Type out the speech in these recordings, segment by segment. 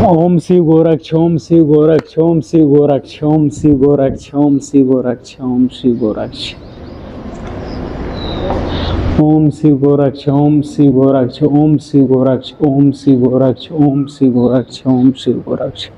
ओम शिव गोरक्ष, ओम शिव गोरक्ष, ओम शिव गोरक्ष, ओम शिव गोरक्ष, ओम शिव गोरक्ष, ओम शिव गोरक्ष, ओम शिव गोरक्ष, ओम शिव गोरक्ष, ओम शिव गोरक्ष, ओम शिव गोरक्ष, ओम शिव गोरक्ष, ओम शिव गोरक्ष।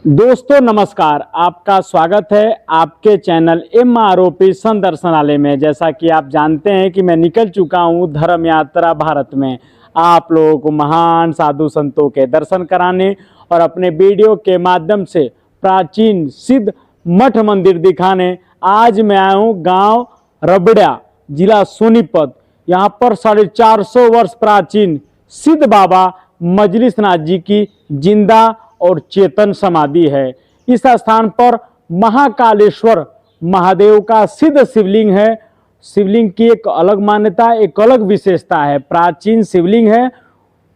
दोस्तों नमस्कार, आपका स्वागत है आपके चैनल MROP संदर्शनालय में। जैसा कि आप जानते हैं कि मैं निकल चुका हूं धर्म यात्रा भारत में, आप लोगों को महान साधु संतों के दर्शन कराने और अपने वीडियो के माध्यम से प्राचीन सिद्ध मठ मंदिर दिखाने। आज मैं आया हूँ गांव रबड़ा, जिला सोनीपत। यहाँ पर 450 वर्ष प्राचीन सिद्ध बाबा मजलिसनाथ जी की जिंदा और चेतन समाधि है। इस स्थान पर महाकालेश्वर महादेव का सिद्ध शिवलिंग है। शिवलिंग की एक अलग मान्यता, एक अलग विशेषता है। प्राचीन शिवलिंग है।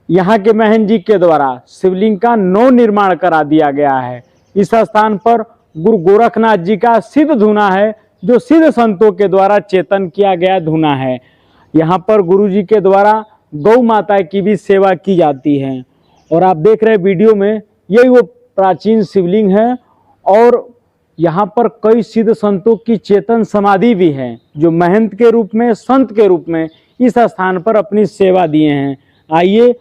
यहाँ के महंत जी के द्वारा शिवलिंग का नव निर्माण करा दिया गया है। इस स्थान पर गुरु गोरखनाथ जी का सिद्ध धूना है, जो सिद्ध संतों के द्वारा चेतन किया गया धूना है। यहाँ पर गुरु जी के द्वारा गौ माता की भी सेवा की जाती है। और आप देख रहे हैं वीडियो में, यही वो प्राचीन शिवलिंग है। और यहाँ पर कई सिद्ध संतों की चेतन समाधि भी है, जो महंत के रूप में, संत के रूप में इस स्थान पर अपनी सेवा दिए हैं। आइए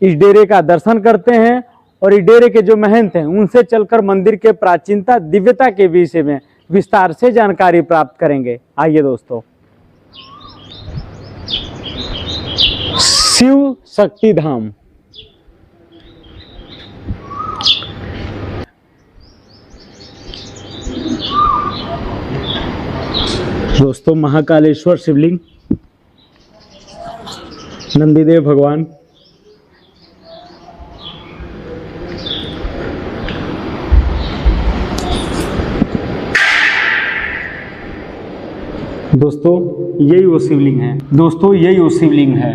इस डेरे का दर्शन करते हैं और इस डेरे के जो महंत हैं उनसे चलकर मंदिर के प्राचीनता, दिव्यता के विषय में विस्तार से जानकारी प्राप्त करेंगे। आइए दोस्तों। शिव शक्ति धाम। दोस्तों, महाकालेश्वर शिवलिंग, नंदीदेव भगवान, दोस्तों यही वो शिवलिंग है। दोस्तों यही वो शिवलिंग है,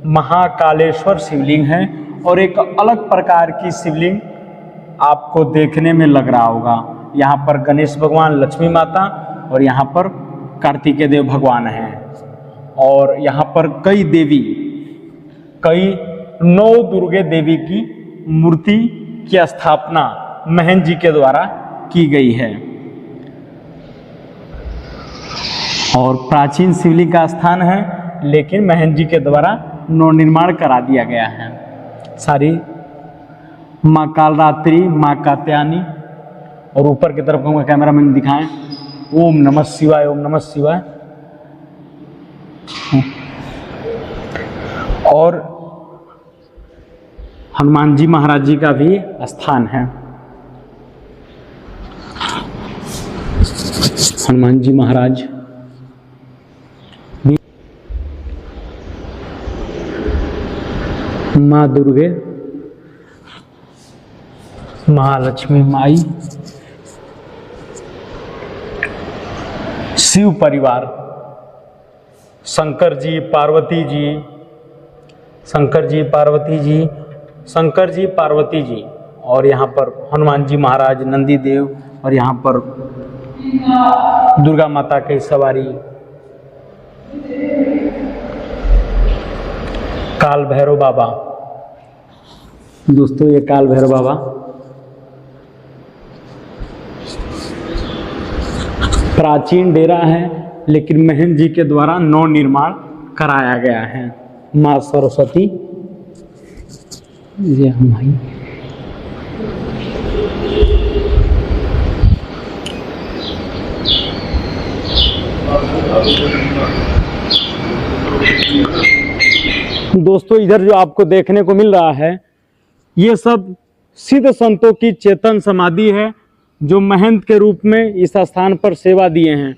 महाकालेश्वर शिवलिंग है। और एक अलग प्रकार की शिवलिंग आपको देखने में लग रहा होगा। यहाँ पर गणेश भगवान, लक्ष्मी माता और यहाँ पर कार्तिकेय देव भगवान हैं। और यहाँ पर कई देवी, कई 9 दुर्गे देवी की मूर्ति की स्थापना महंत जी के द्वारा की गई है। और प्राचीन शिवलिंग का स्थान है, लेकिन महंत जी के द्वारा नवनिर्माण करा दिया गया है। सारी माँ कालरात्रि, माँ कात्यायनी, और ऊपर की तरफ कहूँगा कैमरा मैन दिखाएं, ओम नमः शिवाय, ओम नमः शिवाय। और हनुमान जी महाराज जी का भी स्थान है। हनुमान जी महाराज, माँ दुर्गे, महालक्ष्मी माई, शिव परिवार, शंकर जी, पार्वती जी, शंकर जी, पार्वती जी, शंकर जी, पार्वती जी। और यहाँ पर हनुमान जी महाराज, नंदी देव, और यहाँ पर दुर्गा माता की सवारी, काल भैरव बाबा। दोस्तों ये काल भैरव बाबा प्राचीन डेरा है, लेकिन महंत जी के द्वारा नव निर्माण कराया गया है। माँ सरस्वती, ये हमारी दोस्तों, इधर जो आपको देखने को मिल रहा है, ये सब सिद्ध संतों की चेतन समाधि है, जो महंत के रूप में इस स्थान पर सेवा दिए हैं।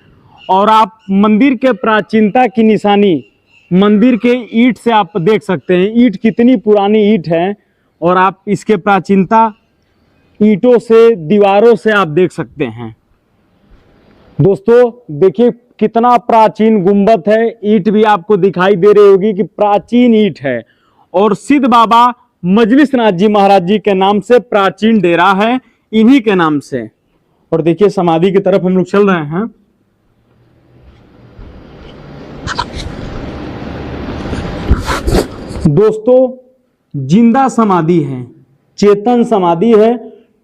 और आप मंदिर के प्राचीनता की निशानी मंदिर के ईंट से आप देख सकते हैं। ईंट कितनी पुरानी ईंट है, और आप इसके प्राचीनता ईंटों से, दीवारों से आप देख सकते हैं। दोस्तों देखिए कितना प्राचीन गुंबद है। ईंट भी आपको दिखाई दे रही होगी कि प्राचीन ईंट है। और सिद्ध बाबा मजलिसनाथ जी महाराज जी के नाम से प्राचीन डेरा है, इन्हीं के नाम से। और देखिए समाधि की तरफ हम लोग चल रहे हैं। दोस्तों जिंदा समाधि है, चेतन समाधि है।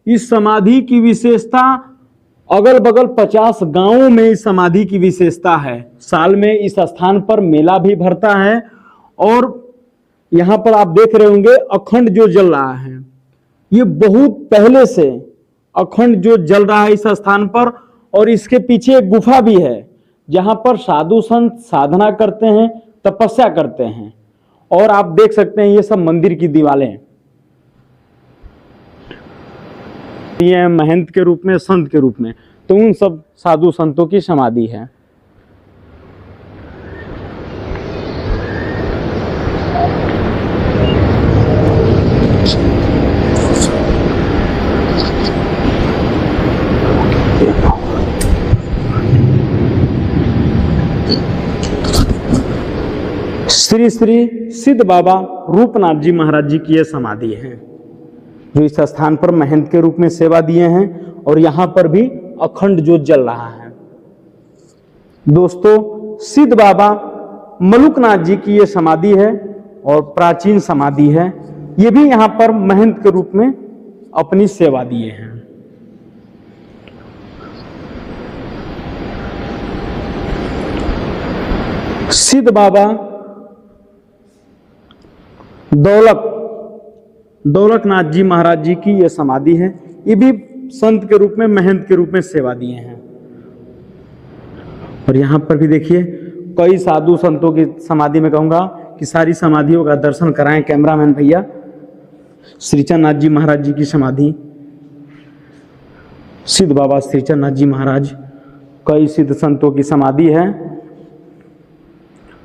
इस समाधि की विशेषता अगल बगल 50 गांवों में इस समाधि की विशेषता है। साल में इस स्थान पर मेला भी भरता है और यहां पर आप देख रहे होंगे अखंड जो जल रहा है, ये बहुत पहले से अखंड जो जल रहा है इस स्थान पर। और इसके पीछे एक गुफा भी है जहां पर साधु संत साधना करते हैं, तपस्या करते हैं। और आप देख सकते हैं ये सब मंदिर की दीवारें, ये महंत के रूप में, संत के रूप में, तो उन सब साधु संतों की समाधि है। श्री श्री सिद्ध बाबा रूपनाथ जी महाराज जी की यह समाधि है, जो इस स्थान पर महंत के रूप में सेवा दिए हैं और यहां पर भी अखंड ज्योत जल रहा है। दोस्तों, सिद्ध बाबा मलुकनाथ जी की यह समाधि है और प्राचीन समाधि है। ये भी यहां पर महंत के रूप में अपनी सेवा दिए हैं। सिद्ध बाबा दौलतनाथ जी महाराज जी की यह समाधि है। ये भी संत के रूप में, महंत के रूप में सेवा दिए हैं। और यहां पर भी देखिए कई साधु संतों की समाधि में कहूंगा कि सारी समाधियों का दर्शन कराएं कैमरामैन भैया। श्रीचंद नाथ जी महाराज जी की समाधि, सिद्ध बाबा श्रीचंद नाथ जी महाराज, कई सिद्ध संतों की समाधि है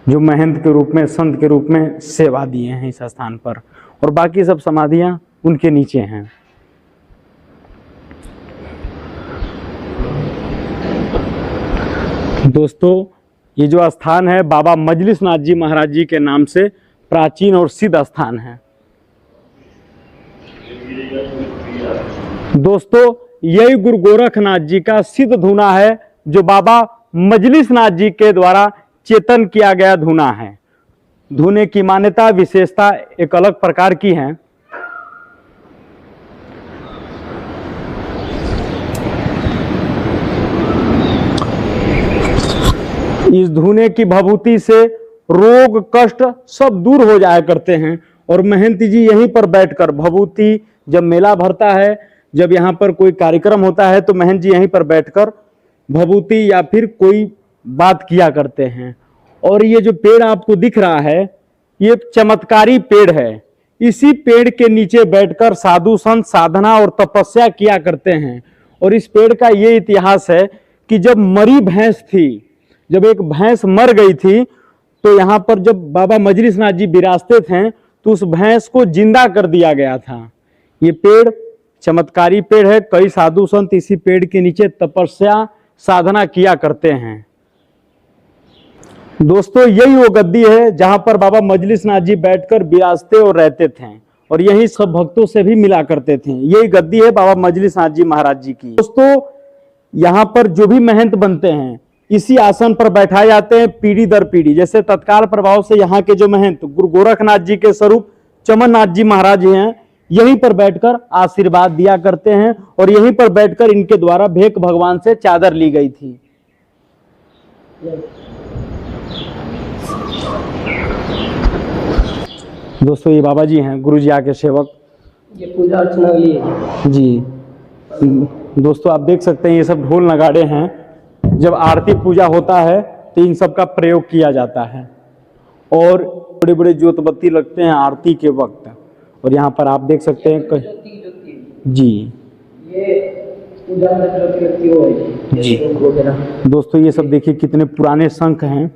जो महंत के रूप में, संत के रूप में सेवा दिए हैं इस स्थान पर। और बाकी सब समाधियां उनके नीचे हैं। दोस्तों, ये जो स्थान है बाबा मजलिस नाथ जी महाराज जी के नाम से प्राचीन और सिद्ध स्थान है। दोस्तों, यही गुरु गोरखनाथ जी का सिद्ध धूना है जो बाबा मजलिस नाथ जी के द्वारा चेतन किया गया धूना है। धूने की मान्यता, विशेषता एक अलग प्रकार की है। इस धूने की भभूति से रोग कष्ट सब दूर हो जाया करते हैं। और महंत जी यहीं पर बैठकर भभूति, जब मेला भरता है, जब यहाँ पर कोई कार्यक्रम होता है, तो महंत जी यहीं पर बैठकर भभूति या फिर कोई बात किया करते हैं। और ये जो पेड़ आपको दिख रहा है, ये चमत्कारी पेड़ है। इसी पेड़ के नीचे बैठकर साधु संत साधना और तपस्या किया करते हैं। और इस पेड़ का ये इतिहास है कि जब मरी भैंस थी, जब एक भैंस मर गई थी, तो यहाँ पर जब बाबा मजलिस नाथ जी विराजते थे तो उस भैंस को जिंदा कर दिया गया था। ये पेड़ चमत्कारी पेड़ है। कई साधु संत इसी पेड़ के नीचे तपस्या साधना किया करते हैं। दोस्तों, यही वो गद्दी है जहां पर बाबा मजलिस नाथ जी बैठकर विराजते और रहते थे और यही सब भक्तों से भी मिला करते थे। यही गद्दी है बाबा मजलिस नाथ जी महाराज जी की। दोस्तों, यहाँ पर जो भी महंत बनते हैं इसी आसन पर बैठाए जाते हैं पीढ़ी दर पीढ़ी। जैसे तत्काल प्रभाव से यहाँ के जो महंत गुरु गोरखनाथ जी के स्वरूप चमन नाथ जी महाराज हैं, यहीं पर बैठकर आशीर्वाद दिया करते हैं और यहीं पर बैठकर इनके द्वारा भेक भगवान से चादर ली गई थी। दोस्तों, ये बाबा जी हैं, गुरु जी आके सेवक। ये पूजा अर्चना के लिए जी। दोस्तों, आप देख सकते हैं ये सब ढोल नगाड़े हैं। जब आरती पूजा होता है तो इन सब का प्रयोग किया जाता है और बड़े बड़े ज्योत बत्ती लगते हैं आरती के वक्त। और यहाँ पर आप देख सकते हैं जी, ये पूजा में लगती है जी। दोस्तों, ये सब देखिए कितने पुराने शंख हैं।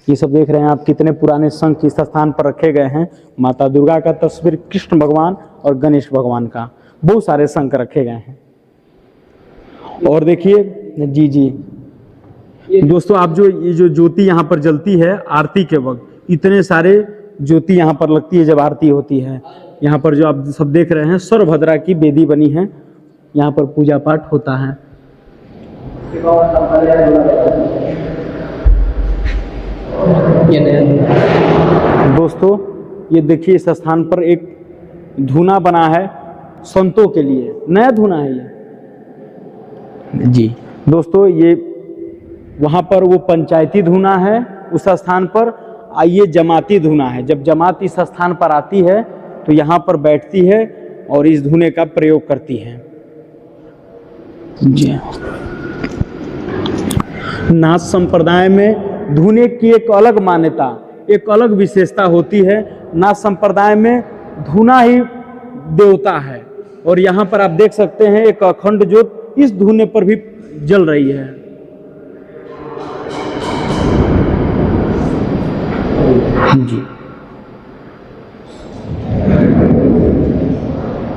ये सब देख रहे हैं आप, कितने पुराने शंख इस स्थान पर रखे गए हैं। माता दुर्गा का तस्वीर, कृष्ण भगवान और गणेश भगवान का, बहुत सारे शंख रखे गए हैं। और देखिए जी, दोस्तों, आप ये जो ज्योति यहाँ पर जलती है आरती के वक्त, इतने सारे ज्योति यहाँ पर लगती है जब आरती होती है। यहाँ पर जो आप सब देख रहे हैं सर्वभद्रा की वेदी बनी है, यहाँ पर पूजा पाठ होता है। दोस्तों, ये देखिए इस स्थान पर एक धूना बना है संतों के लिए। नया धुना है ये जी। दोस्तों ये वहाँ पर वो पंचायती धुना है उस स्थान पर, ये जमाती धुना है। जब जमात इस स्थान पर आती है तो यहाँ पर बैठती है और इस धुने का प्रयोग करती है जी। नाथ संप्रदाय में धुने की एक अलग मान्यता, एक अलग विशेषता होती है। नाथ संप्रदाय में धुना ही देवता है और यहाँ पर आप देख सकते हैं एक अखंड ज्योत इस धुने पर भी जल रही है जी।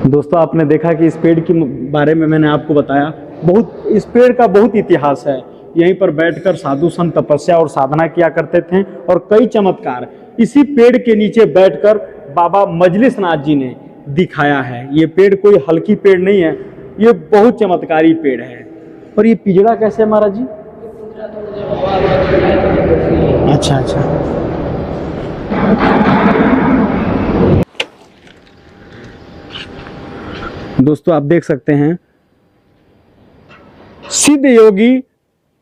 दोस्तों आपने देखा कि इस पेड़ के बारे में मैंने आपको बताया, बहुत इस पेड़ का बहुत इतिहास है। यहीं पर बैठकर साधु संत तपस्या और साधना किया करते थे और कई चमत्कार इसी पेड़ के नीचे बैठकर बाबा मजलिस नाथ जी ने दिखाया है। ये पेड़ कोई हल्की पेड़ नहीं है, ये बहुत चमत्कारी पेड़ है। और ये पिजड़ा कैसे है महाराज जी? अच्छा अच्छा। दोस्तों आप देख सकते हैं सिद्ध योगी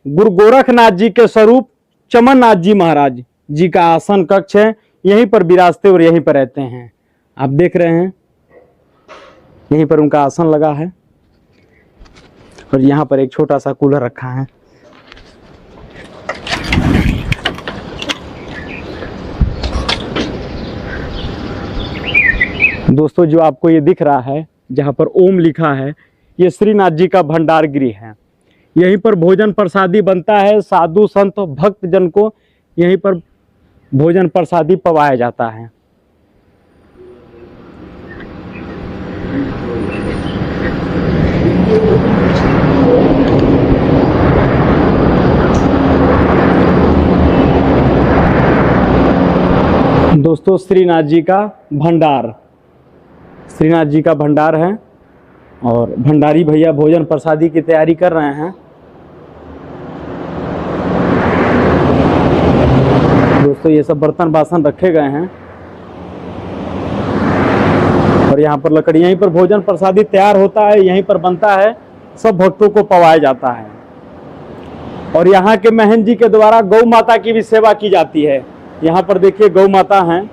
गुरु गोरखनाथ जी के स्वरूप चमननाथ जी महाराज जी का आसन कक्ष है। यहीं पर विराजते और यहीं पर रहते हैं। आप देख रहे हैं यहीं पर उनका आसन लगा है और यहाँ पर एक छोटा सा कूलर रखा है। दोस्तों जो आपको ये दिख रहा है जहाँ पर ओम लिखा है, ये श्रीनाथ जी का भंडार गृह है। यहीं पर भोजन प्रसादी बनता है। साधु संत भक्त जन को यहीं पर भोजन प्रसादी पवाया जाता है। दोस्तों श्रीनाथ जी का भंडार, श्रीनाथ जी का भंडार है और भंडारी भैया भोजन प्रसादी की तैयारी कर रहे हैं। दोस्तों ये सब बर्तन बासन रखे गए हैं और यहाँ पर लकड़ी, यहीं पर भोजन प्रसादी तैयार होता है, यहीं पर बनता है, सब भक्तों को पवाया जाता है। और यहाँ के महंत जी के द्वारा गौ माता की भी सेवा की जाती है। यहाँ पर देखिए गौ माता हैं,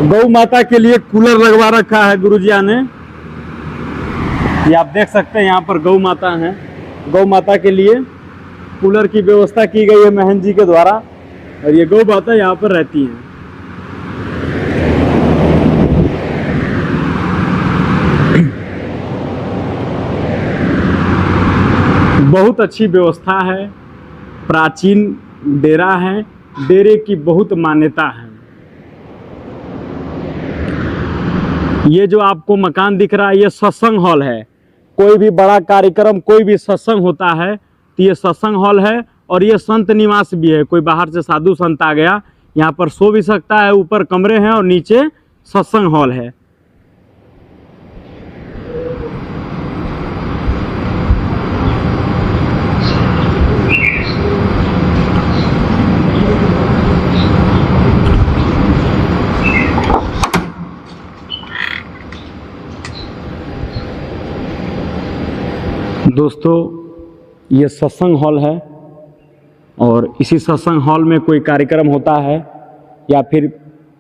गौ माता के लिए कूलर लगवा रखा है गुरुजिया ने। ये आप देख सकते हैं यहाँ पर गौ माता हैं, गौ माता के लिए कूलर की व्यवस्था की गई है महंत जी के द्वारा और ये गौ माता यहाँ पर रहती हैं। बहुत अच्छी व्यवस्था है, प्राचीन डेरा है, डेरे की बहुत मान्यता है। ये जो आपको मकान दिख रहा है ये सत्संग हॉल है। कोई भी बड़ा कार्यक्रम, कोई भी सत्संग होता है तो ये सत्संग हॉल है और ये संत निवास भी है। कोई बाहर से साधु संत आ गया यहाँ पर सो भी सकता है। ऊपर कमरे हैं और नीचे सत्संग हॉल है। दोस्तों ये सत्संग हॉल है और इसी सत्संग हॉल में कोई कार्यक्रम होता है या फिर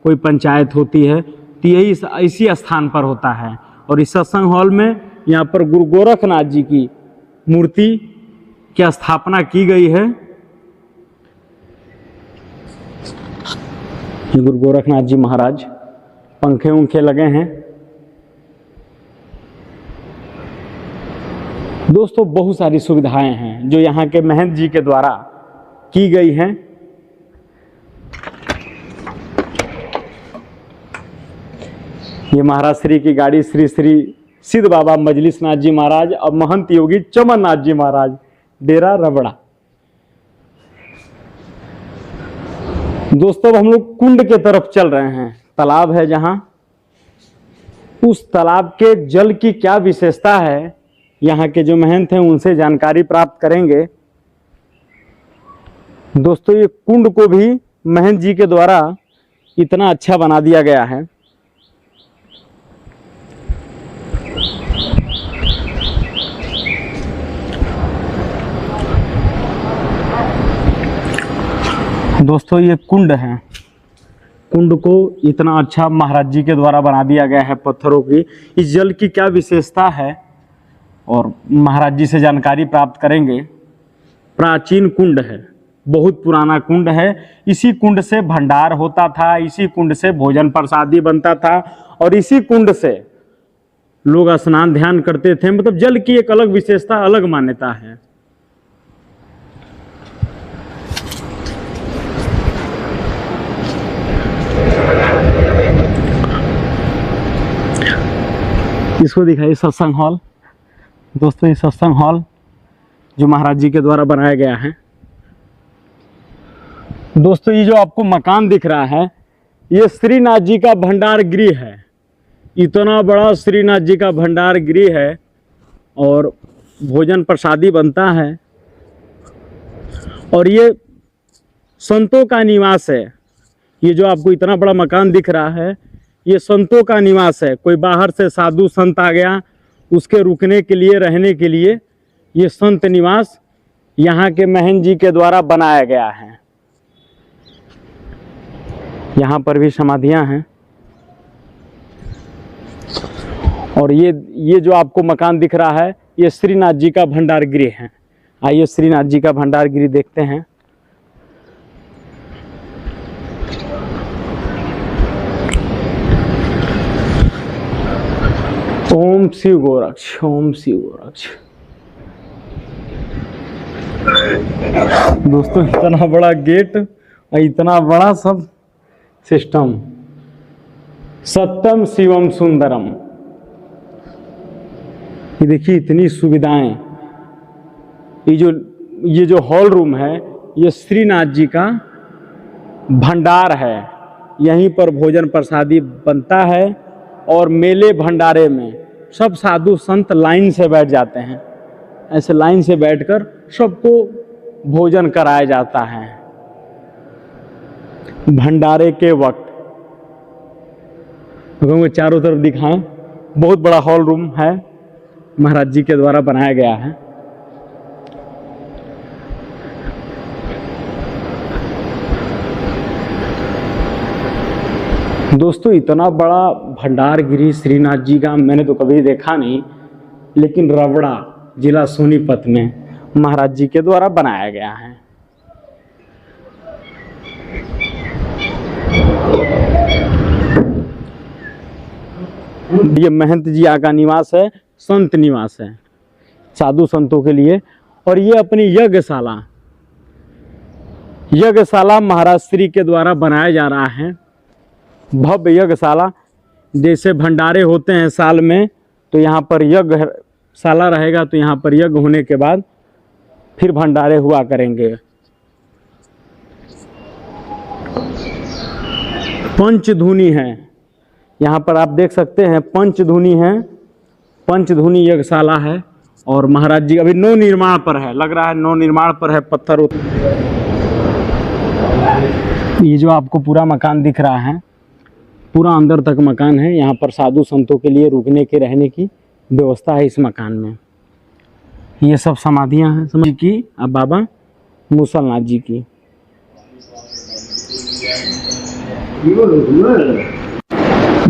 कोई पंचायत होती है तो यही इसी स्थान पर होता है। और इस सत्संग हॉल में यहाँ पर गुरु गोरखनाथ जी की मूर्ति की स्थापना की गई है। ये गुरु गोरखनाथ जी महाराज, पंखे उंखे लगे हैं। दोस्तों बहुत सारी सुविधाएं हैं जो यहाँ के महंत जी के द्वारा की गई हैं। ये महाराज श्री की गाड़ी श्री श्री सिद्ध बाबा मजलिस नाथ जी महाराज और महंत योगी चमननाथ जी महाराज, डेरा रबड़ा। दोस्तों अब हम लोग कुंड के तरफ चल रहे हैं। तालाब है जहां, उस तालाब के जल की क्या विशेषता है यहाँ के जो महंत हैं उनसे जानकारी प्राप्त करेंगे। दोस्तों ये कुंड को भी महंत जी के द्वारा इतना अच्छा बना दिया गया है। दोस्तों ये कुंड है, कुंड को इतना अच्छा महाराज जी के द्वारा बना दिया गया है पत्थरों की। इस जल की क्या विशेषता है और महाराज जी से जानकारी प्राप्त करेंगे। प्राचीन कुंड है, बहुत पुराना कुंड है। इसी कुंड से भंडार होता था, इसी कुंड से भोजन प्रसादी बनता था और इसी कुंड से लोग स्नान ध्यान करते थे। मतलब जल की एक अलग विशेषता, अलग मान्यता है। इसको दिखाइए सत्संग हॉल। दोस्तों ये सत्संग हॉल जो महाराज जी के द्वारा बनाया गया है। दोस्तों ये जो आपको मकान दिख रहा है ये श्रीनाथ जी का भंडार गृह है। इतना बड़ा श्रीनाथ जी का भंडार गृह है और भोजन प्रसादी बनता है और ये संतों का निवास है। ये जो आपको इतना बड़ा मकान दिख रहा है ये संतों का निवास है। कोई बाहर से साधु संत आ गया, उसके रुकने के लिए, रहने के लिए ये संत निवास यहाँ के महंत जी के द्वारा बनाया गया है। यहाँ पर भी समाधियाँ हैं और ये जो आपको मकान दिख रहा है ये श्रीनाथ जी का भंडार गृह है। आइए श्रीनाथ जी का भंडार गृह देखते हैं। ओम शिव गोरक्ष, ओम शिव गोरक्ष। दोस्तों इतना बड़ा गेट और इतना बड़ा सब सिस्टम, सत्यम शिवम सुंदरम। ये देखिए इतनी सुविधाएं। ये जो हॉल रूम है ये श्रीनाथ जी का भंडार है। यहीं पर भोजन प्रसादी बनता है और मेले भंडारे में सब साधु संत लाइन से बैठ जाते हैं। ऐसे लाइन से बैठकर सबको भोजन कराया जाता है भंडारे के वक्त। तो चारों तरफ दिखाएं, बहुत बड़ा हॉल रूम है, महाराज जी के द्वारा बनाया गया है। दोस्तों इतना बड़ा भंडार गृह श्रीनाथ जी का मैंने तो कभी देखा नहीं, लेकिन रबड़ा जिला सोनीपत में महाराज जी के द्वारा बनाया गया है। ये महंत जी का निवास है, संत निवास है साधु संतों के लिए। और ये अपनी यज्ञशाला महाराज श्री के द्वारा बनाया जा रहा है। भव्य यज्ञशाला, जैसे भंडारे होते हैं साल में तो यहाँ पर यज्ञशाला रहेगा, तो यहाँ पर यज्ञ होने के बाद फिर भंडारे हुआ करेंगे। पंचधुनी है यहाँ पर, आप देख सकते हैं पंचधुनी है, पंचधुनी यज्ञशाला है। और महाराज जी अभी नव निर्माण पर है, लग रहा है नव निर्माण पर है। पत्थर, ये जो आपको पूरा मकान दिख रहा है पूरा अंदर तक मकान है। यहाँ पर साधु संतों के लिए रुकने के, रहने की व्यवस्था है इस मकान में। ये सब समाधियाँ हैं समझ की, अब बाबा मूसलनाथ जी की।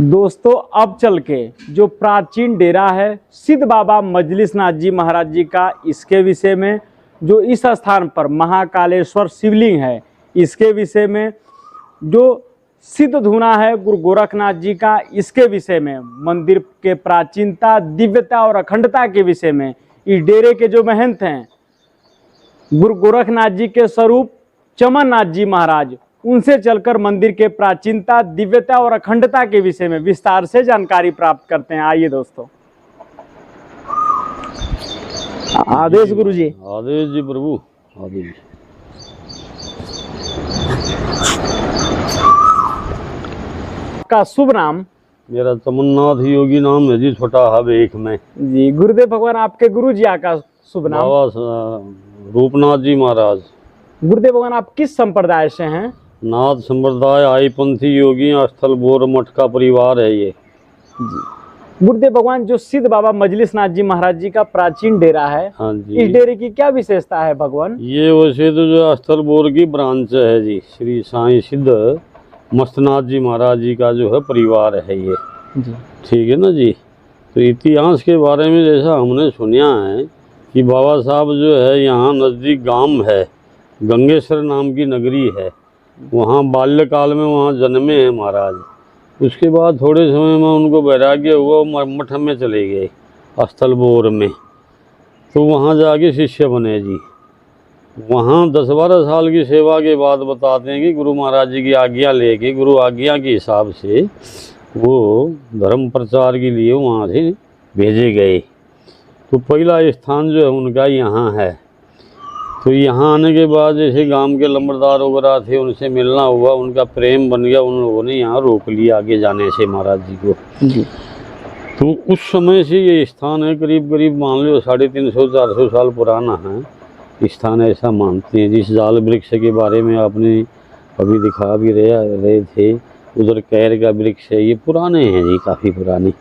दोस्तों अब चल के जो प्राचीन डेरा है सिद्ध बाबा मजलिसनाथ जी महाराज जी का, इसके विषय में, जो इस स्थान पर महाकालेश्वर शिवलिंग है इसके विषय में, जो सिद्ध धूना है गुरु गोरखनाथ जी का, इसके विषय में, मंदिर के प्राचीनता, दिव्यता और अखंडता के विषय में, इस डेरे के जो महंत हैं गुरु गोरखनाथ जी के स्वरूप चमन नाथ जी महाराज, उनसे चलकर मंदिर के प्राचीनता, दिव्यता और अखंडता के विषय में विस्तार से जानकारी प्राप्त करते हैं। आइए दोस्तों। आदेश गुरु जी। आदेश जी प्रभु, आदेश। का शुभ नाम? मेरा तमन्नाथ योगी नाम है जी, छोटा हवेख में जी। गुरुदेव भगवान आपके गुरु जी का शुभ नाम? बाबा रूपनाथ जी महाराज। गुरुदेव भगवान आप किस संप्रदाय से हैं? नाथ संप्रदाय, आई पंथी योगी स्थल बोर मठ का परिवार है ये जी। गुरुदेव भगवान, जो सिद्ध बाबा मजलिस नाथ जी महाराज जी का प्राचीन डेरा है, हाँ इस जी, डेरे की क्या विशेषता है भगवान? ये वैसे तो जो अस्थलपुर की ब्रांच है जी, श्री साईं सिद्ध मस्तनाथ जी महाराज जी का जो है परिवार है ये, जी ठीक है ना जी। तो इतिहास के बारे में जैसा हमने सुना है कि बाबा साहब जो है यहाँ नज़दीक गांव है, गंगेश्वर नाम की नगरी है, वहाँ बाल्यकाल में वहाँ जन्मे हैं महाराज। उसके बाद थोड़े समय में उनको वैराग्य हुआ, वो मठ में चले गए अस्थलपुर में, तो वहाँ जाके शिष्य बने जी। वहाँ 10-12 साल की सेवा के बाद बताते हैं कि गुरु महाराज जी की आज्ञा लेके, गुरु आज्ञा के हिसाब से वो धर्म प्रचार के लिए वहाँ से भेजे गए। तो पहला स्थान जो है उनका यहाँ है। तो यहाँ आने के बाद जैसे गांव के लंबरदार वगैरह थे, उनसे मिलना हुआ, उनका प्रेम बन गया, उन लोगों ने यहाँ रोक लिया आगे जाने से महाराज जी को जी। तो उस समय से ये स्थान है, करीब करीब मान लो 350-400 साल पुराना है स्थान, ऐसा मानते हैं। जिस जाल वृक्ष के बारे में आपने अभी दिखा भी रहे थे, उधर कैर का वृक्ष है, ये पुराने हैं जी, काफ़ी पुराने।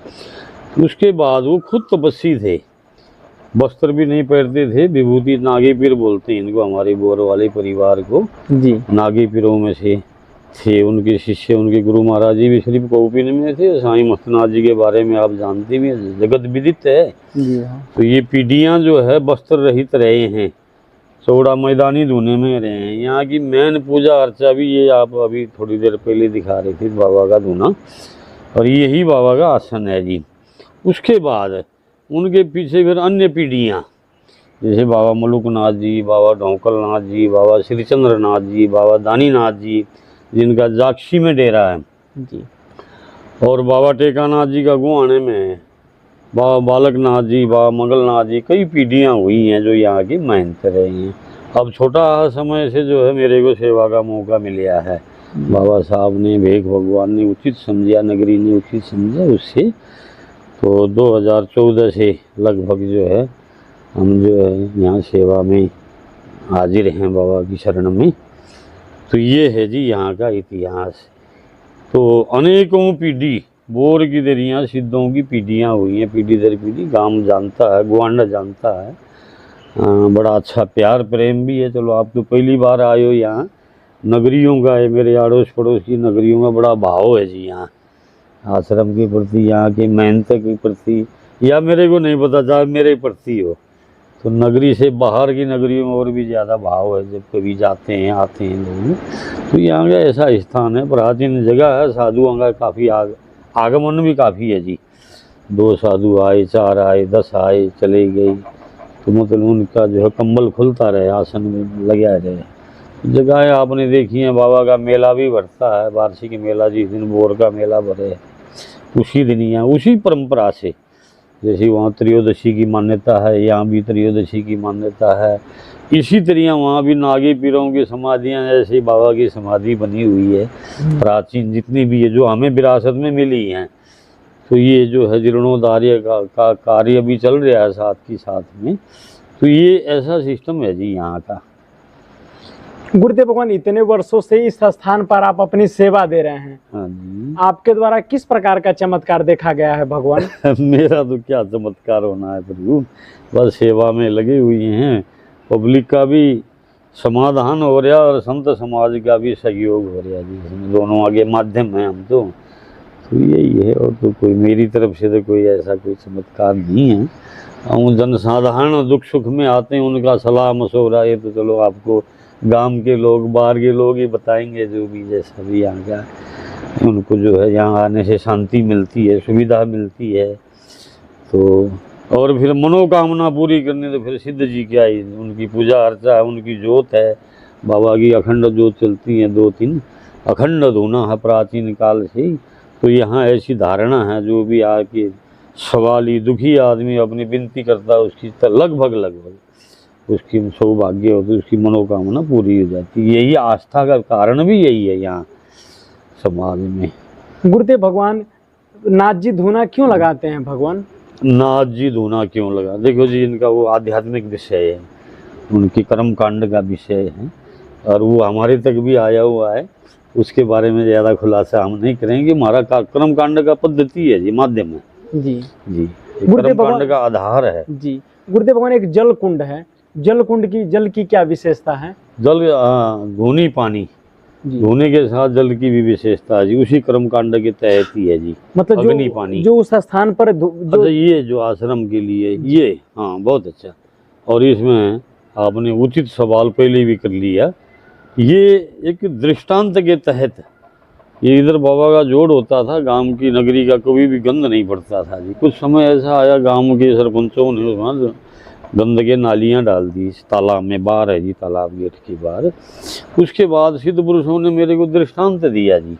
उसके बाद वो खुद तपस्वी थे, वस्त्र भी नहीं पहनते थे, विभूति नागी पीर बोलते हैं इनको, हमारे बोर वाले परिवार को जी नागी पीरों में से थे। उनके शिष्य, उनके गुरु महाराज जी भी सिर्फ कौपिन में थे। साईं मस्तनाथ जी के बारे में आप जानते भी हैं, जगत विदित है जी। हाँ तो ये पीढ़ियाँ जो है वस्त्र रहित रहे हैं, चौड़ा मैदानी धुने में रहे हैं। यहाँ की मेन पूजा अर्चा भी ये आप अभी थोड़ी देर पहले दिखा रहे थे, बाबा का धुना, और यही बाबा का आसन है जी। उसके बाद उनके पीछे फिर अन्य पीढ़ियाँ, जैसे बाबा मलुकनाथ जी, बाबा ढोकल नाथ जी, बाबा श्रीचंद्र नाथ जी, बाबा दानीनाथ जी, जिनका जाक्षी में डेरा है जी, और बाबा टेकानाथ जी का गुआने में है, बाबा बालकनाथ जी, बाबा मंगलनाथ जी, कई पीढ़ियाँ हुई हैं जो यहाँ की मेहनत रही हैं। अब छोटा समय से जो है मेरे को सेवा का मौका मिला है, बाबा साहब ने, भेख भगवान ने उचित समझा, नगरी ने उचित समझा, उससे तो 2014 से लगभग जो है हम जो है यहाँ सेवा में हाजिर हैं बाबा की शरण में। तो ये है जी यहाँ का इतिहास। तो अनेकों पीढ़ी बोर की दरियाँ सिद्धों की पीढ़ियाँ हुई हैं, पीढ़ी दर पीढ़ी। गांव जानता है, ग्वांडा जानता है, बड़ा अच्छा प्यार प्रेम भी है। चलो आप तो पहली बार आए हो यहाँ, नगरियों का है, मेरे अड़ोस पड़ोस की नगरियों का बड़ा भाव है जी यहाँ, आश्रम के प्रति, यहाँ की मेहनत के प्रति, या मेरे को नहीं पता, चाहे मेरे प्रति हो। तो नगरी से बाहर की नगरियों में और भी ज़्यादा भाव है, जब कभी जाते हैं आते हैं लोग। तो यहाँ का ऐसा स्थान है, प्राचीन जगह है, साधुओं का काफ़ी आगमन भी काफ़ी है जी। 2 साधु आए, 4 आए, 10 आए, चले गए, तो मतलब उनका जो है कंबल खुलता रहे, आसन में लगा रहे। जगह आपने देखी है, बाबा का मेला भी बढ़ता है, वार्षिक मेला, जिस दिन बोर का मेला भरे उसी दिन यहाँ, उसी परंपरा से, जैसे वहाँ त्रयोदशी की मान्यता है, यहाँ भी त्रयोदशी की मान्यता है। इसी तरह वहाँ भी नागी पीरों की समाधियाँ, जैसे बाबा की समाधि बनी हुई है प्राचीन जितनी भी है, जो हमें विरासत में मिली हैं। तो ये जो है जीर्णोद्धार का कार्य भी चल रहा है साथ की साथ में। तो ये ऐसा सिस्टम है जी यहाँ का। गुरुदेव भगवान, इतने वर्षों से इस स्थान पर आप अपनी सेवा दे रहे हैं, हाँ जी। आपके द्वारा किस प्रकार का चमत्कार देखा गया है भगवान? मेरा तो क्या चमत्कार होना है प्रभु, बस सेवा में लगे हुए हैं। पब्लिक का भी समाधान हो रहा और संत समाज का भी सहयोग हो रहा जी, इसमें दोनों आगे माध्यम हैं हम तो यही है। और तो कोई मेरी तरफ से तो कोई ऐसा कोई चमत्कार नहीं है। हम जनसाधारण दुख सुख में आते हैं, उनका सलाह मशवरा ये तो चलो आपको गांव के लोग, बाहर के लोग ही बताएंगे, जो भी जैसा भी यहाँ का, उनको जो है यहाँ आने से शांति मिलती है, सुविधा मिलती है। तो और फिर मनोकामना पूरी करनी तो फिर सिद्ध जी क्या ही, उनकी पूजा अर्चा है, उनकी ज्योत है, बाबा की अखंड ज्योत चलती है, 2-3 अखंड धुना है प्राचीन काल से। तो यहाँ ऐसी धारणा है, जो भी आके सवाली दुखी आदमी अपनी विनती करता है, उसकी लगभग उसकी सौभाग्य होती है, उसकी मनोकामना पूरी हो जाती है। यही आस्था का कारण भी यही है यहाँ समाज में। गुरुदेव भगवान, नाथ जी धूना क्यों लगाते हैं भगवान? नाथ जी धूना क्यों लगा, देखो जी, इनका वो आध्यात्मिक विषय है, उनकी कर्म कांड का विषय है, और वो हमारे तक भी आया हुआ है। उसके बारे में ज़्यादा खुलासा हम नहीं करेंगे। हमारा कर्म कांड का पद्धति है जी, माध्यम है। जी जी, ये गुरुदेव कर्मकांड भगवान- का आधार है। जी गुरुदेव भगवान, एक जल कुंड है, जल कुंड की जल की क्या विशेषता है? जल धूनी पानी, जी धोने के साथ जल की भी विशेषता है जी, उसी कर्मकांड के तहत ही है जी। मतलब अग्नि पानी, जो उस स्थान पर जो अच्छा ये जो आश्रम के लिए ये, हाँ बहुत अच्छा। और इसमें आपने उचित सवाल पहले भी कर लिया, ये एक दृष्टांत के तहत, ये इधर बाबा का जोड़ होता था, गांव की नगरी का कभी भी गंद नहीं पड़ता था जी। कुछ समय ऐसा आया, गांव के सरपंचों ने उसमें गंदगी नालियां डाल दी इस तालाब में, बाहर है जी तालाब गेट के बाहर। उसके बाद सिद्ध पुरुषों ने मेरे को दृष्टांत दिया जी,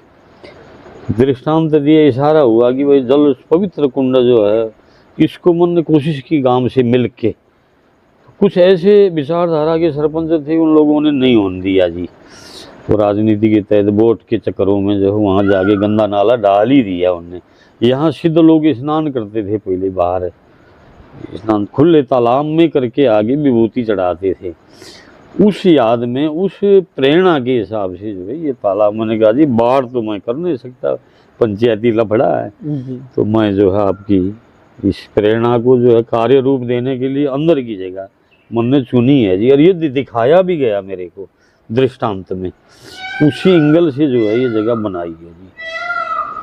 दृष्टांत दिया, इशारा हुआ कि भाई जल पवित्र कुंड जो है, इसको मन ने कोशिश की गांव से मिल के। कुछ ऐसे विचारधारा के सरपंच थे, उन लोगों ने नहीं होने दिया जी, तो राजनीति के तहत वोट के चक्करों में जो है वहाँ जाके गंदा नाला डाल ही दिया उनने। यहाँ सिद्ध लोग स्नान करते थे पहले, बाहर स्नान खुले तालाब में करके आगे विभूति चढ़ाते थे। उस याद में, उस प्रेरणा के हिसाब से जो है ये तालाब, मैंने कहा जी बाहर तो मैं कर नहीं सकता, पंचायती लफड़ा है, जी तो मैं जो है आपकी इस प्रेरणा को जो है कार्य रूप देने के लिए अंदर की जगह मन ने चुनी है जी। और ये दिखाया भी गया मेरे को दृष्टांत में, उसी एंगल से जो है ये जगह बनाई है जी।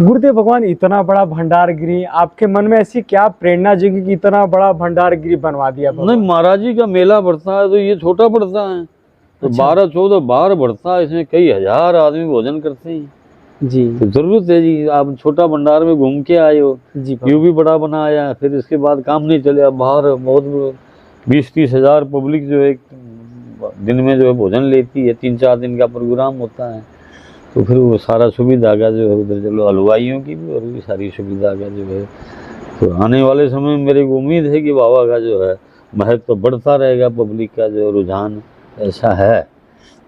गुरुदेव भगवान, इतना बड़ा भंडारगिरी, आपके मन में ऐसी क्या प्रेरणा जगी कि इतना बड़ा भंडारगिरी बनवा दिया भगवान? नहीं, महाराज जी का मेला बढ़ता है तो ये छोटा पड़ता है, तो अच्छा। 12-14 बार बढ़ता है, इसमें कई हजार आदमी भोजन करते हैं, जी तो जरूरत है जी। आप छोटा भंडार में घूम के आए हो, जी यूं भी बड़ा बनाया, फिर इसके बाद काम नहीं चले, अब बाहर बहुत 20-30 हजार पब्लिक जो है दिन में जो है भोजन लेती है, 3-4 दिन का प्रोग्राम होता है, तो फिर वो सारा सुविधा का जो है उधर चलो हलवाइयों की भी और भी सारी सुविधा का जो है, तो आने वाले समय में मेरे को उम्मीद है कि बाबा का जो है महत्व तो बढ़ता रहेगा, पब्लिक का जो रुझान ऐसा है,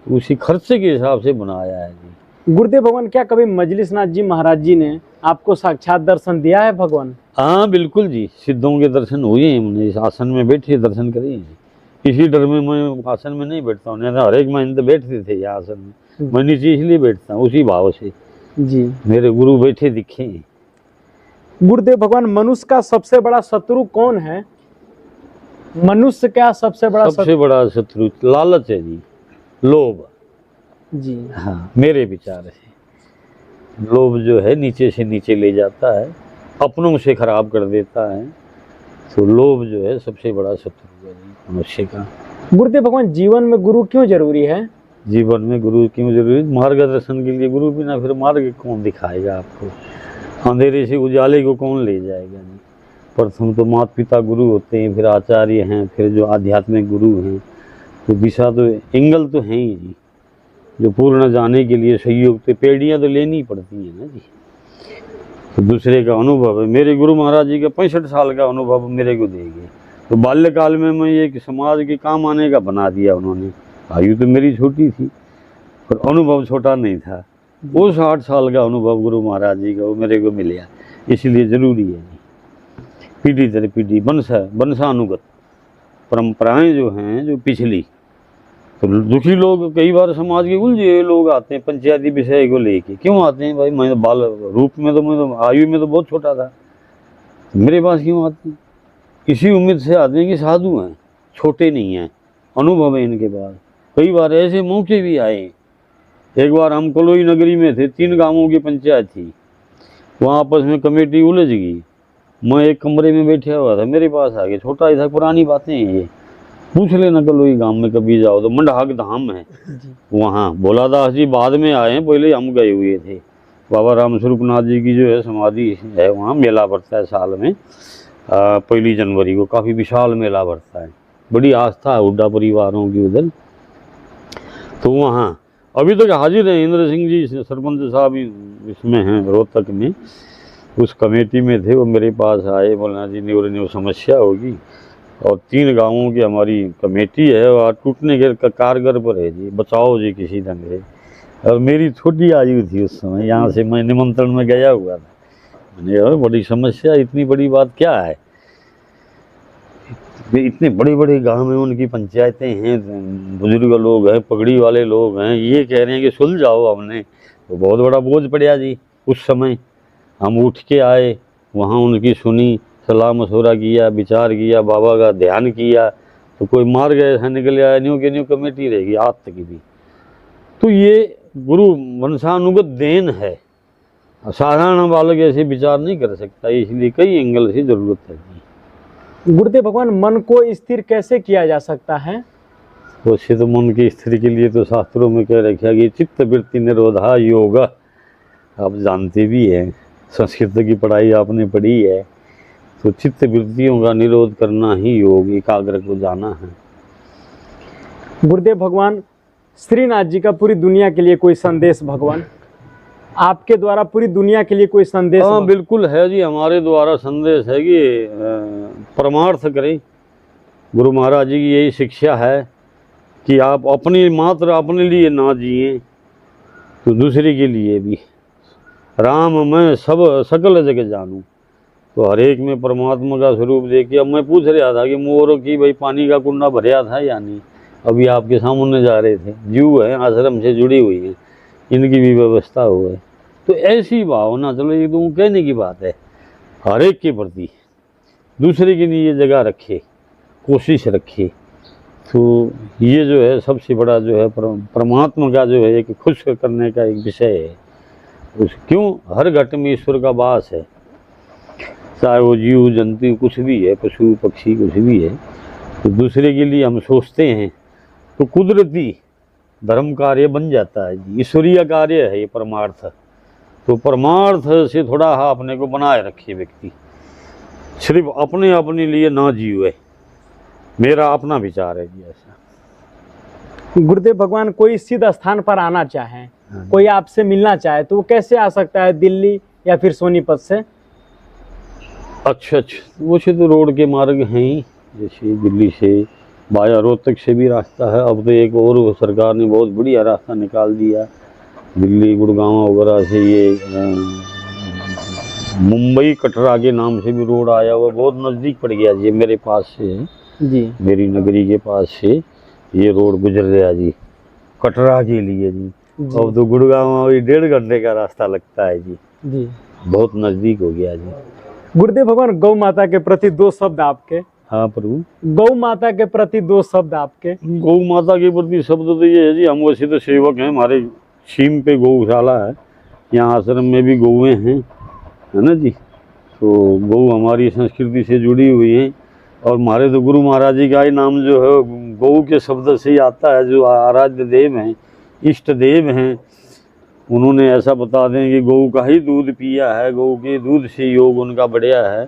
तो उसी खर्चे के हिसाब से बनाया है जी। गुरुदेव भगवान, क्या कभी मजलिसनाथ जी महाराज जी ने आपको साक्षात दर्शन दिया है भगवान? हाँ बिल्कुल जी, सिद्धों के दर्शन हुए हैं, हमने इस आसन में बैठे दर्शन करे हैं जी। इसी डर में मैं आसन में नहीं बैठता हूँ, नहीं तो हर एक महीने तो बैठते थे ये आसन में, मैं नीचे इसलिए बैठता हूँ उसी भाव से, जी मेरे गुरु बैठे दिखे हैं। गुरुदेव भगवान, मनुष्य का सबसे बड़ा शत्रु कौन है? मनुष्य का सबसे बड़ा सबसे बड़ा शत्रु लालच है जी, लोभ। जी हाँ मेरे विचार से लोभ जो है नीचे से नीचे ले जाता है, अपनों से खराब कर देता है, तो लोभ जो है सबसे बड़ा शत्रु है जी मनुष्य का। गुरुदेव भगवान, जीवन में गुरु क्यों जरूरी है? जीवन में गुरु क्यों जरूरी? मार्गदर्शन के लिए गुरु, बिना फिर मार्ग कौन दिखाएगा आपको, अंधेरे से उजाले को कौन ले जाएगा जी। प्रथम तो माता पिता गुरु होते हैं, फिर आचार्य हैं, फिर जो आध्यात्मिक गुरु हैं, तो दिशा तो एंगल तो है ही जी, जो पूर्ण जाने के लिए सहयोग तो पेड़ियाँ तो लेनी पड़ती हैं ना जी। तो दूसरे का अनुभव है, मेरे गुरु महाराज जी का 65 साल का अनुभव मेरे को दे गए, तो बाल्यकाल में मैं एक समाज के काम आने का बना दिया उन्होंने। आयु तो मेरी छोटी थी पर अनुभव छोटा नहीं था, वो 60 साल का अनुभव गुरु महाराज जी का वो मेरे को मिला, इसलिए जरूरी है जी। पीढ़ी दर पीढ़ी वंशानुगत परंपराएं जो हैं, जो पिछली, तो दुखी लोग कई बार समाज के उलझे हुए लोग आते हैं पंचायती विषय को लेके। क्यों आते हैं भाई? मैं तो बाल रूप में तो, मैं तो आयु में तो बहुत छोटा था, मेरे पास क्यों आते हैं? इसी उम्मीद से आते हैं कि साधु हैं, छोटे नहीं हैं, अनुभव है इनके पास। कई बार ऐसे मौके भी आए, एक बार हम कलोई नगरी में थे, 3 गांवों की पंचायत थी, वहाँ आपस में कमेटी उलझ गई, मैं एक कमरे में बैठा हुआ था, मेरे पास आ गए, छोटा ही था, पुरानी बातें हैं ये, पूछ लेना कलोई गांव में कभी जाओ तो, मंडहाक धाम है वहाँ, भोलादास जी बाद में आए हैं, पहले हम गए हुए थे। बाबा राम स्वरूपनाथ जी की जो है समाधि है, वहाँ मेला भरता है साल में 1 जनवरी को, काफ़ी विशाल मेला भरता है, बड़ी आस्था है हुड्डा परिवारों की उधर। तो वहाँ अभी तक हाजिर है इंद्र सिंह जी सरपंच साहब इसमें हैं, रोहतक में, उस कमेटी में थे। वो मेरे पास आए, बोलना जी न्यू समस्या होगी, और 3 गांवों की हमारी कमेटी है और टूटने के कारगर पर है जी, बचाओ जी किसी ढंग से। और मेरी छोटी आयु थी उस समय, यहाँ से मैं निमंत्रण में गया हुआ था, मैंने कहा बड़ी समस्या, इतनी बड़ी बात क्या है, इतने बड़े बड़े गांव में उनकी पंचायतें हैं, बुजुर्ग लोग हैं, पगड़ी वाले लोग हैं, ये कह रहे हैं कि सुलझाओ। हमने तो बहुत बड़ा बोझ पड़ा जी उस समय। हम उठ के आए, वहाँ उनकी सुनी, सलाह मशवरा किया, विचार किया, बाबा का ध्यान किया, तो कोई मार गए ऐसा निकल आया, न्यू के न्यू कमेटी रहेगी आज तक की भी। तो ये गुरु वंशानुगत देन है, साधारण बालक ऐसे विचार नहीं कर सकता, इसलिए कई एंगल से जरूरत है। गुरुदेव भगवान, मन को स्थिर कैसे किया जा सकता है? तो सिद्ध मन की स्थिति के लिए तो शास्त्रों में कह रखा कि चित्त वृत्ति निरोधा योग। आप जानते भी हैं, संस्कृत की पढ़ाई आपने पढ़ी है, तो चित्त वृत्तियों का निरोध करना ही योग, एकाग्र को जाना है। गुरुदेव भगवान, श्रीनाथ जी का पूरी दुनिया के लिए कोई संदेश भगवान, आपके द्वारा पूरी दुनिया के लिए कोई संदेश? हाँ बिल्कुल है जी, हमारे द्वारा संदेश है कि परमार्थ करें। गुरु महाराज जी की यही शिक्षा है कि आप अपनी मात्र अपने लिए ना जिए तो दूसरे के लिए भी। राम मैं सब सकल जगह जानूं, तो हर एक में परमात्मा का स्वरूप देखिए। अब मैं पूछ रहा था कि मोरों की भाई पानी का कुंडा भरिया था या नहीं, अभी आपके सामने जा रहे थे, जीव है आश्रम से जुड़ी हुई है, इनकी भी व्यवस्था हो है। तो ऐसी भावना, चलो ये तो कहने की बात है, हर एक के प्रति दूसरे के लिए जगह रखे, कोशिश रखे, तो ये जो है सबसे बड़ा जो है परमात्मा का जो है एक खुश करने का एक विषय है। उस क्यों हर घट में ईश्वर का वास है, चाहे वो जीव जंतु कुछ भी है, पशु पक्षी कुछ भी है, तो दूसरे के लिए हम सोचते हैं तो कुदरती धर्म कार्य बन जाता है जी, ईश्वरीय कार्य है ये परमार्थ। तो परमार्थ से थोड़ा अपने को बनाए रखे व्यक्ति, सिर्फ अपने अपने लिए ना जीवे, मेरा अपना विचार है जी ऐसा। गुरुदेव भगवान, कोई सिद्ध स्थान पर आना चाहे, कोई आपसे मिलना चाहे, तो वो कैसे आ सकता है? दिल्ली या फिर सोनीपत से? अच्छा, वो से तो रोड के मार्ग हैं ही, जैसे दिल्ली से बाया रोहतक से भी रास्ता है। अब तो एक और सरकार ने बहुत बढ़िया रास्ता निकाल दिया, दिल्ली गुड़गांव वगैरह से ये मुंबई कटरा के नाम से भी रोड आया हुआ, बहुत नज़दीक पड़ गया जी, मेरे पास से है जी, मेरी नगरी के पास से ये रोड गुजर रहा जी कटरा के लिए जी। अब तो गुड़गांव में 1.5 घंटे का रास्ता लगता है जी, बहुत नज़दीक हो गया जी। गुरुदेव भगवान, गौ माता के प्रति 2 शब्द आपके। हाँ प्रभु, गौ माता के प्रति 2 शब्द आपके। गौ माता के प्रति शब्द तो ये है जी, हम वैसे तो सेवक हैं, हमारे सीम पे गौशाला है, यहाँ आश्रम में भी गौएँ हैं, है ना जी। तो गौ हमारी संस्कृति से जुड़ी हुई है, और हमारे तो गुरु महाराज जी का ही नाम जो है गौ के शब्द से ही आता है, जो आराध्य देव हैं, इष्ट देव हैं। उन्होंने ऐसा बता दें कि गौ का ही दूध पिया है, गौ के दूध से योग उनका बढ़िया है।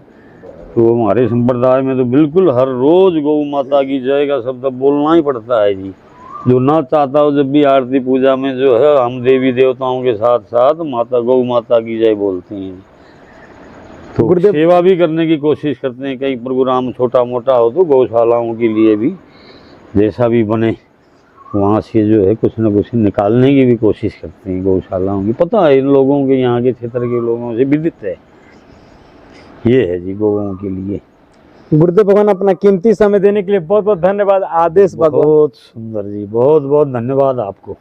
तो हमारे संप्रदाय में तो बिल्कुल हर रोज़ गौ माता की जय का शब्द बोलना ही पड़ता है जी। जो ना चाहता हो, जब भी आरती पूजा में जो है हम देवी देवताओं के साथ साथ माता गौ माता की जय बोलते हैं। तो सेवा भी करने की कोशिश करते हैं, कई प्रोग्राम छोटा मोटा हो तो गौशालाओं के लिए भी जैसा भी बने वहाँ से जो है कुछ न कुछ निकालने की भी कोशिश करते हैं गौशालाओं की। पता है इन लोगों के, यहाँ के क्षेत्र के लोगों से विदित है, ये है जी गौओं के लिए। गुरुदेव भगवान, अपना कीमती समय देने के लिए बहुत बहुत धन्यवाद। आदेश भगवान। बहुत सुंदर जी, बहुत बहुत धन्यवाद आपको।